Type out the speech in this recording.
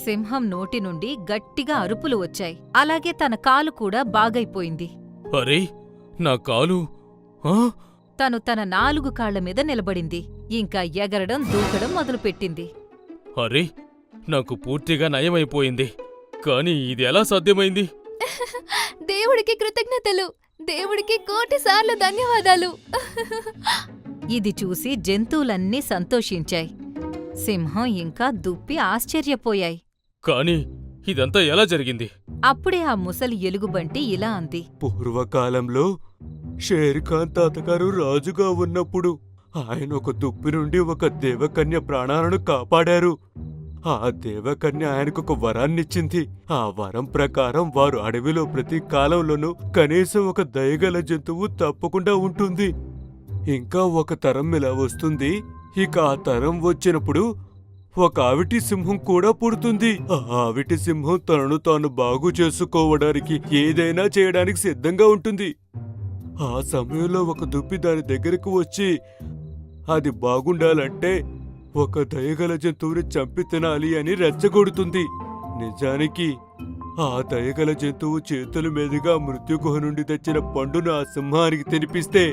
సింహం నోటి నుండి గట్టిగా అరుపులు వచ్చాయి. అలాగే తన కాలు కూడా బాగైపోయింది. అరే, నా కాలు! ఆ తను తన 4 కాళ్లమీద నిలబడింది. ఇంకా ఎగరడం దూకడం మొదలుపెట్టింది. అరే, నాకు పూర్తిగా నయమైపోయింది. కాని ఇది ఎలా సాధ్యమైంది? దేవుడికి కృతజ్ఞతలు. దేవుడికి 1,000,000 సార్లు ధన్యవాదాలు. ఇది చూసి జంతువులన్నీ సంతోషించాయి. సింహం ఇంకా దుప్పి ఆశ్చర్యపోయాయి. కాని ఇదంతా ఎలా జరిగింది? అప్పుడే ఆ ముసలి ఎలుగుబంటి ఇలా అంది. పూర్వకాలంలో షేర్ఖాన్ తాతగారు రాజుగా ఉన్నప్పుడు ఆయన ఒక దుప్పి నుండి ఒక దేవకన్య ప్రాణాలను కాపాడారు. ఆ దేవకన్య ఆయనకొక వరాన్నిచ్చింది. ఆ వరం ప్రకారం వారు అడవిలో ప్రతి కాలంలోనూ కనీసం ఒక దయగల జంతువు తప్పకుండా ఉంటుంది. ఇంకా ఒక తరం ఇలా వస్తుంది. ఇక ఆ తరం వచ్చినప్పుడు ఒక ఆవిటి సింహం కూడా పుడుతుంది. ఆ ఆవిటి సింహం తనను తాను బాగు చేసుకోవడానికి ఏదైనా చేయడానికి సిద్ధంగా ఉంటుంది. ఆ సమయంలో ఒక దుప్పి దాని దగ్గరకు వచ్చి అది బాగుండాలంటే ఒక దయగల జంతువుని చంపి తినాలి అని రెచ్చగొడుతుంది. నిజానికి ఆ దయగల జంతువు చేతుల మీదుగా మృత్యుగుహ నుండి తెచ్చిన పండును ఆ సింహానికి తినిపిస్తే